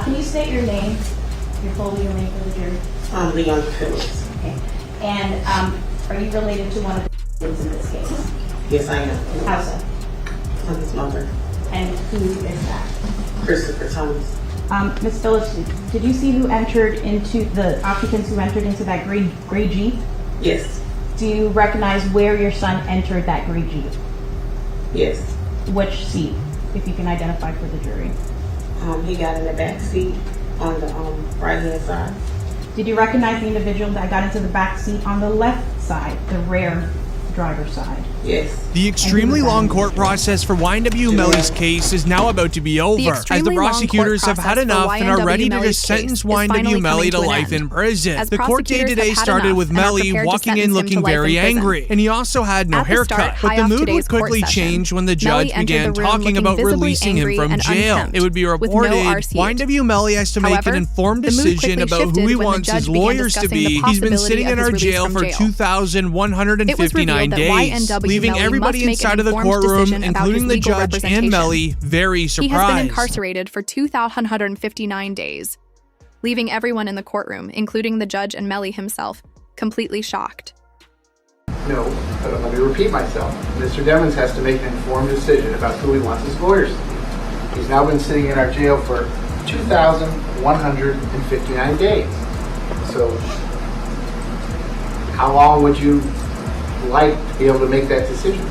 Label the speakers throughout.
Speaker 1: Can you state your name, your full legal name for the jury?
Speaker 2: Leon Phillips.
Speaker 1: Okay. And are you related to one of the victims in this case?
Speaker 2: Yes, I am.
Speaker 1: How so?
Speaker 2: I'm his mother.
Speaker 1: And who is that?
Speaker 2: Christopher Thomas.
Speaker 1: Ms. Phillips, did you see who entered into the occupants who entered into that gray Jeep?
Speaker 2: Yes.
Speaker 1: Do you recognize where your son entered that gray Jeep?
Speaker 2: Yes.
Speaker 1: Which seat, if you can identify for the jury?
Speaker 2: He got in the back seat on the right-hand side.
Speaker 1: Did you recognize the individual that got into the back seat on the left side, the rear driver's side?
Speaker 2: Yes.
Speaker 3: The extremely long court process for YNW Melly's case is now about to be over, as the prosecutors have had enough and are ready to just sentence YNW Melly to life in prison. The court day today started with Melly walking in looking very angry, and he also had no haircut. But the mood would quickly change when the judge began talking about releasing him from jail. It would be reported YNW Melly has to make an informed decision about who he wants his lawyers to be. He's been sitting in our jail for 2,159 days, leaving everybody inside of the courtroom, including the judge and Melly, very surprised.
Speaker 4: He has been incarcerated for 2,159 days, leaving everyone in the courtroom, including the judge and Melly himself, completely shocked.
Speaker 5: No, but let me repeat myself. Mr. Devins has to make an informed decision about who he wants his lawyers to be. He's now been sitting in our jail for 2,159 days. So, how long would you like to be able to make that decision?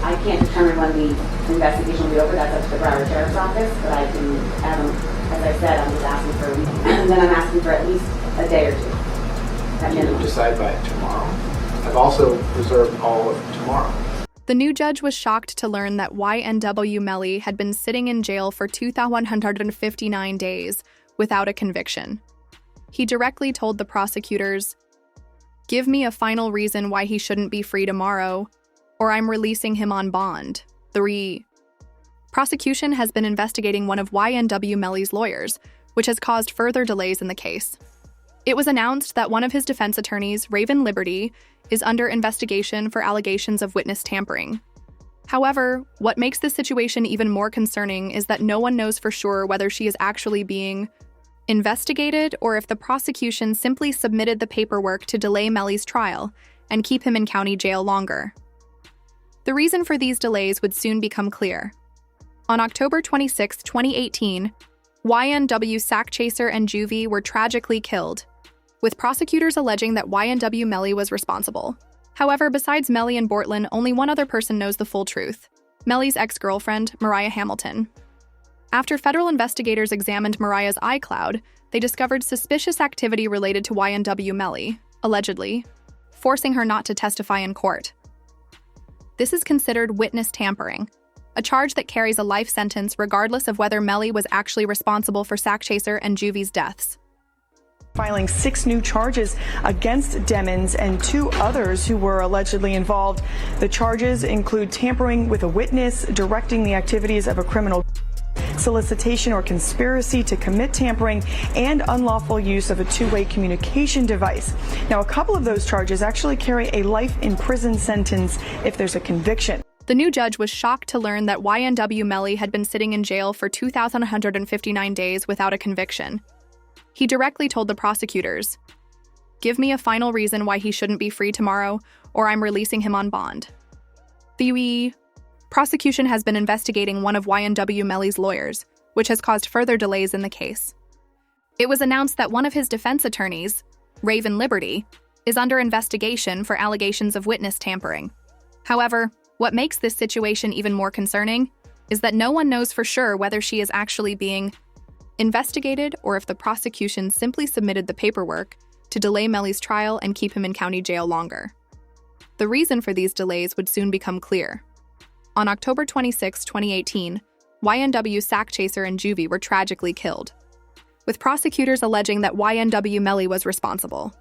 Speaker 6: I can't determine when the investigation will be over. That's up to the Broward Sheriff's Office, but I can, as I said, I'm just asking for a week, and then I'm asking for at least a day or two.
Speaker 5: You will decide by tomorrow. I've also reserved all of tomorrow.
Speaker 4: The new judge was shocked to learn that YNW Melly had been sitting in jail for 2,159 days without a conviction. He directly told the prosecutors, "Give me a final reason why he shouldn't be free tomorrow, or I'm releasing him on bond." The prosecution has been investigating one of YNW Melly's lawyers, which has caused further delays in the case. It was announced that one of his defense attorneys, Raven Liberty, is under investigation for allegations of witness tampering. However, what makes this situation even more concerning is that no one knows for sure whether she is actually being investigated or if the prosecution simply submitted the paperwork to delay Melly's trial and keep him in county jail longer. The reason for these delays would soon become clear. On October 26, 2018, YNW sack chaser and juvie were tragically killed, with prosecutors alleging that YNW Melly was responsible. However, besides Melly and Bortland, only one other person knows the full truth: Melly's ex-girlfriend, Mariah Hamilton. After federal investigators examined Mariah's iCloud, they discovered suspicious activity related to YNW Melly, allegedly, forcing her not to testify in court. This is considered witness tampering, a charge that carries a life sentence regardless of whether Melly was actually responsible for sack chaser and juvie's deaths.
Speaker 7: Filing 6 new charges against Demmons and 2 others who were allegedly involved. The charges include tampering with a witness, directing the activities of a criminal, solicitation or conspiracy to commit tampering, and unlawful use of a two-way communication device. Now, a couple of those charges actually carry a life in prison sentence if there's a conviction.
Speaker 4: The new judge was shocked to learn that YNW Melly had been sitting in jail for 2,159 days without a conviction. He directly told the prosecutors, "Give me a final reason why he shouldn't be free tomorrow, or I'm releasing him on bond." The prosecution has been investigating one of YNW Melly's lawyers, which has caused further delays in the case. It was announced that one of his defense attorneys, Raven Liberty, is under investigation for allegations of witness tampering. However, what makes this situation even more concerning is that no one knows for sure whether she is actually being investigated or if the prosecution simply submitted the paperwork to delay Melly's trial and keep him in county jail longer. The reason for these delays would soon become clear. On October 26, 2018, YNW sack chaser and juvie were tragically killed, with prosecutors alleging that YNW Melly was responsible.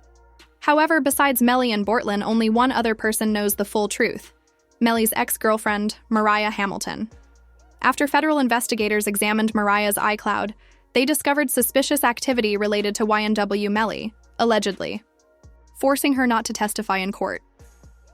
Speaker 4: However, besides Melly and Bortland, only one other person knows the full truth: Melly's ex-girlfriend, Mariah Hamilton. After federal investigators examined Mariah's iCloud, they discovered suspicious activity related to YNW Melly, allegedly, forcing her not to testify in court.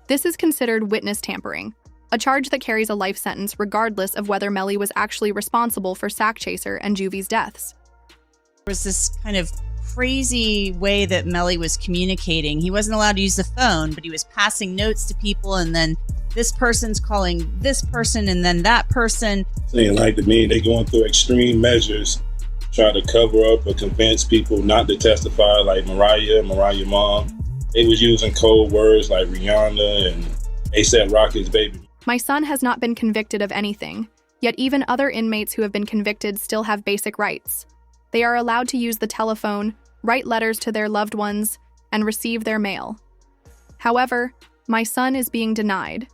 Speaker 4: This is considered witness tampering, a charge that carries a life sentence regardless of whether Melly was actually responsible for Sack Chaser and Juvie's deaths.
Speaker 8: There was this kind of crazy way that Melly was communicating. He wasn't allowed to use the phone, but he was passing notes to people, and then this person's calling this person and then that person.
Speaker 9: Saying like to me, they going through extreme measures, trying to cover up or convince people not to testify, like Mariah mom. They was using code words like Rihanna and A$AP Rocky's baby.
Speaker 4: My son has not been convicted of anything, yet even other inmates who have been convicted still have basic rights. They are allowed to use the telephone, write letters to their loved ones, and receive their mail. However, my son is being denied.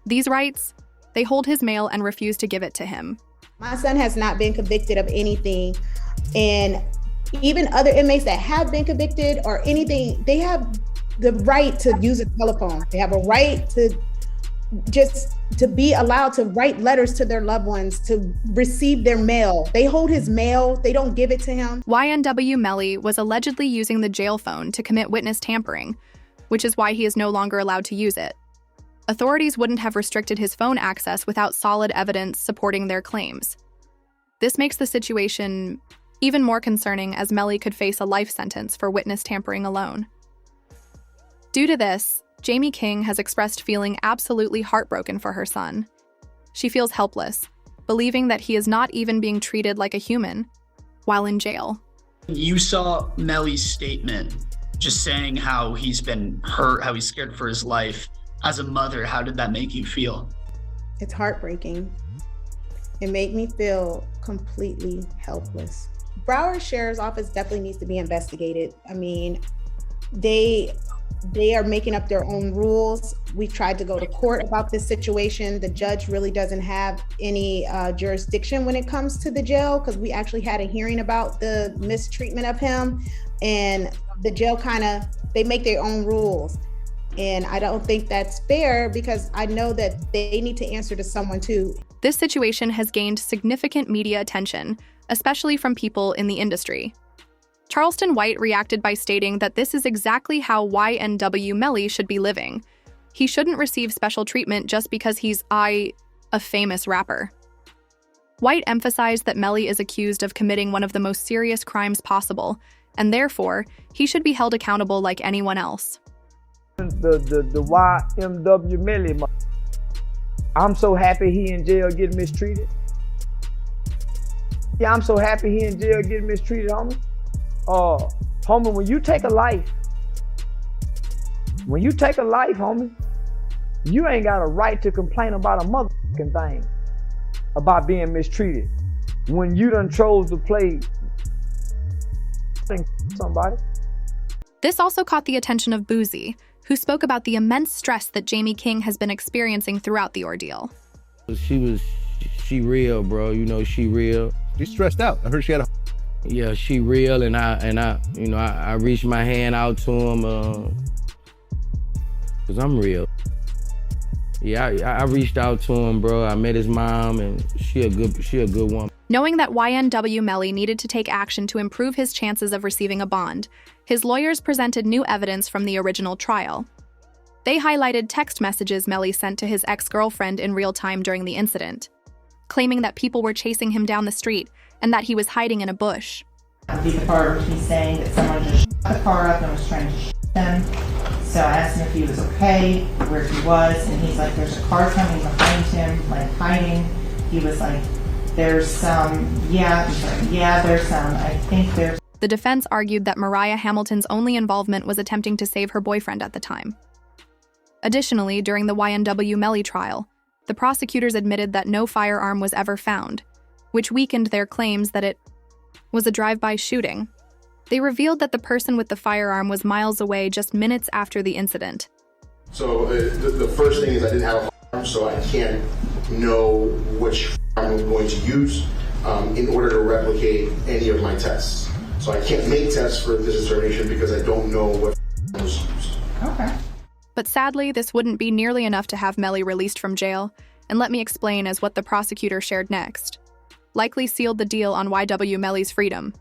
Speaker 4: These rights, they hold his mail and refuse to give it to him.
Speaker 10: My son has not been convicted of anything, and even other inmates that have been convicted or anything, they have the right to use a telephone. They have a right to be allowed to write letters to their loved ones, to receive their mail. They hold his mail, they don't give it to him.
Speaker 4: YNW Melly was allegedly using the jail phone to commit witness tampering, which is why he is no longer allowed to use it. Authorities wouldn't have restricted his phone access without solid evidence supporting their claims. This makes the situation even more concerning, as Melly could face a life sentence for witness tampering alone. Due to this, Jamie King has expressed feeling absolutely heartbroken for her son. She feels helpless, believing that he is not even being treated like a human while in jail.
Speaker 11: You saw Melly's statement just saying how he's been hurt, how he's scared for his life. As a mother, how did that make you feel?
Speaker 10: It's heartbreaking. It made me feel completely helpless. Broward Sheriff's Office definitely needs to be investigated. I mean, they are making up their own rules. We tried to go to court about this situation. The judge really doesn't have any jurisdiction when it comes to the jail, because we actually had a hearing about the mistreatment of him, and the jail they make their own rules. And I don't think that's fair, because I know that they need to answer to someone too.
Speaker 4: This situation has gained significant media attention, especially from people in the industry. Charleston White reacted by stating that this is exactly how YNW Melly should be living. He shouldn't receive special treatment just because he's a famous rapper. White emphasized that Melly is accused of committing one of the most serious crimes possible, and therefore, he should be held accountable like anyone else.
Speaker 12: The YNW Melly, I'm so happy he in jail getting mistreated. Yeah, I'm so happy he in jail getting mistreated, homie. Homie, when you take a life, homie, you ain't got a right to complain about a motherfucking thing about being mistreated. When you done chose to play somebody.
Speaker 4: This also caught the attention of Boozy, who spoke about the immense stress that Jamie King has been experiencing throughout the ordeal.
Speaker 13: She real, bro. You know, she real.
Speaker 14: She's stressed out. I heard she had a...
Speaker 13: Yeah, she real, and I reached my hand out to him, cause I'm real. Yeah, I reached out to him, bro. I met his mom, and she a good woman.
Speaker 4: Knowing that YNW Melly needed to take action to improve his chances of receiving a bond, his lawyers presented new evidence from the original trial. They highlighted text messages Melly sent to his ex-girlfriend in real time during the incident, claiming that people were chasing him down the street and that he was hiding in a bush.
Speaker 15: The part where he's saying that someone just shot the car up and was trying to shoot them. So I asked him if he was okay, where he was, and he's like, there's a car coming behind him, like hiding. He was like, there's some, there's some, I think there's.
Speaker 4: The defense argued that Mariah Hamilton's only involvement was attempting to save her boyfriend at the time. Additionally, during the YNW Melly trial, the prosecutors admitted that no firearm was ever found, which weakened their claims that it was a drive-by shooting. They revealed that the person with the firearm was miles away just minutes after the incident.
Speaker 16: So the first thing is I didn't have a firearm, so I can't know which firearm I'm going to use in order to replicate any of my tests. So I can't make tests for this determination because I don't know what firearm was used.
Speaker 15: Okay.
Speaker 4: But sadly, this wouldn't be nearly enough to have Melly released from jail, and let me explain as what the prosecutor shared next. Likely sealed the deal on YW Melly's freedom.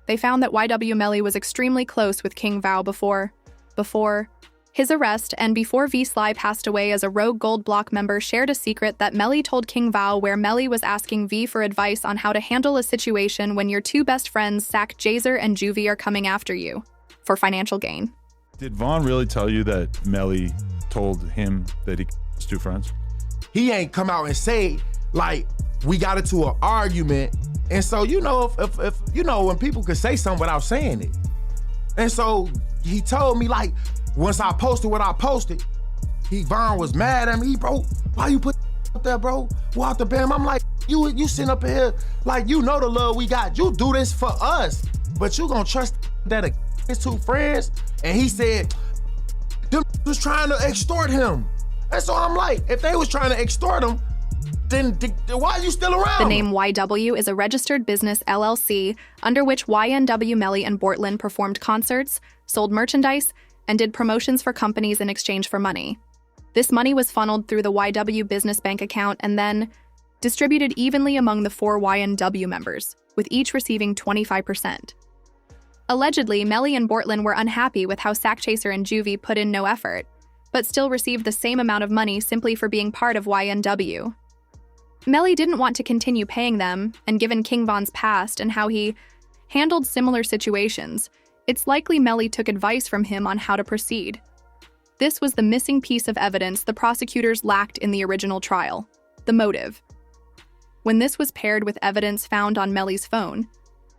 Speaker 4: They found that YW Melly was extremely close with King Val before His arrest, and before V. Sly passed away as a rogue Gold Block member, shared a secret that Melly told King Val, where Melly was asking V for advice on how to handle a situation when your two best friends, Sack Jazer and Juvie, are coming after you for financial gain.
Speaker 14: Did Vaughn really tell you that Melly told him that he was two friends?
Speaker 17: He ain't come out and say, like, we got into an argument. And so, you know, if you know, when people could say something without saying it. And so he told me, like, once I posted what I posted, Vaughn was mad at me. Bro, why you put up there, bro? Walk the bam. I'm like, you sitting up here, like, you know the love we got. You do this for us, but you gonna trust that his two friends? And he said, them was trying to extort him. And so I'm like, if they was trying to extort him, then why are you still around?
Speaker 4: The name YW is a registered business LLC under which YNW Melly and Bortland performed concerts, sold merchandise, and did promotions for companies in exchange for money. This money was funneled through the YW business bank account and then distributed evenly among the 4 YNW members, with each receiving 25%. Allegedly, Melly and Bortland were unhappy with how Sackchaser and Juvie put in no effort, but still received the same amount of money simply for being part of YNW. Melly didn't want to continue paying them, and given King Von's past and how he handled similar situations, it's likely Melly took advice from him on how to proceed. This was the missing piece of evidence the prosecutors lacked in the original trial: the motive. When this was paired with evidence found on Melly's phone,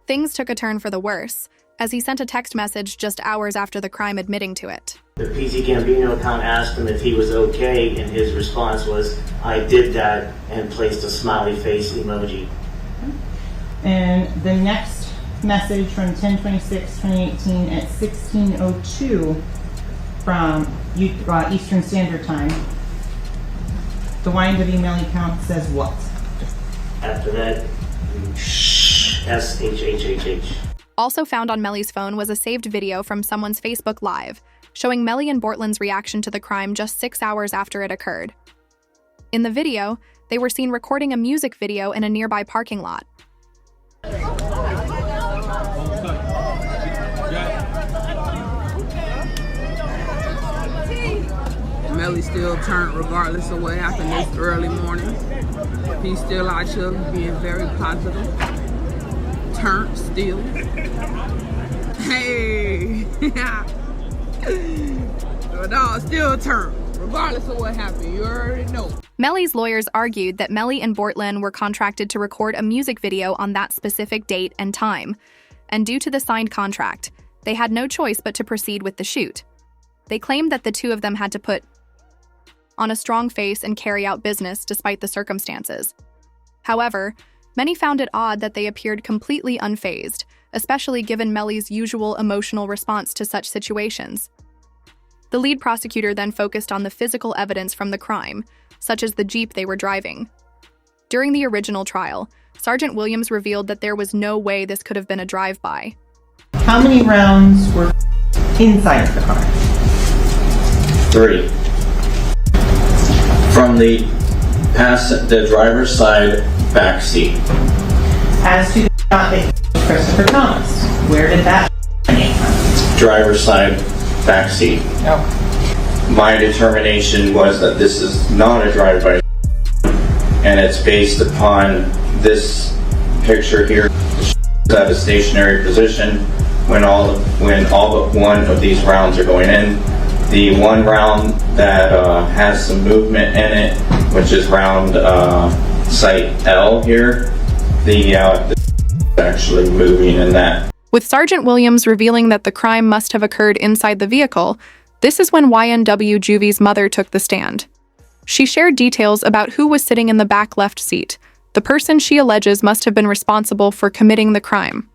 Speaker 4: things took a turn for the worse, as he sent a text message just hours after the crime admitting to it.
Speaker 18: The PC Gambino account asked him if he was okay, and his response was, "I did that," and placed a smiley face emoji.
Speaker 15: And the next message from 10/26/2018 at 16:02 from Eastern Standard Time. The YNW Melly account says what?
Speaker 18: After that, SHHHH.
Speaker 4: Also found on Melly's phone was a saved video from someone's Facebook Live, showing Melly and Bortland's reaction to the crime just 6 hours after it occurred. In the video, they were seen recording a music video in a nearby parking lot.
Speaker 19: Melly still turned regardless of what happened this early morning. He's still out here being very positive. Turned still. Hey! No, still turned, regardless of what happened. You already know.
Speaker 4: Melly's lawyers argued that Melly and Bortland were contracted to record a music video on that specific date and time, and due to the signed contract, they had no choice but to proceed with the shoot. They claimed that the two of them had to put on a strong face and carry out business despite the circumstances. However, many found it odd that they appeared completely unfazed, especially given Melly's usual emotional response to such situations. The lead prosecutor then focused on the physical evidence from the crime, such as the Jeep they were driving. During the original trial, Sergeant Williams revealed that there was no way this could have been a drive-by.
Speaker 15: How many rounds were inside of the car?
Speaker 20: 3. From the driver's side back seat.
Speaker 15: As to the shot that Christopher Thomas, where did that come from?
Speaker 20: Driver's side back seat.
Speaker 15: Oh.
Speaker 20: My determination was that this is not a drive-by, and it's based upon this picture here. At a stationary position when all but one of these rounds are going in. The one round that has some movement in it, which is round site L here, the actually moving in that.
Speaker 4: With Sergeant Williams revealing that the crime must have occurred inside the vehicle, this is when YNW Juvie's mother took the stand. She shared details about who was sitting in the back left seat, the person she alleges must have been responsible for committing the crime.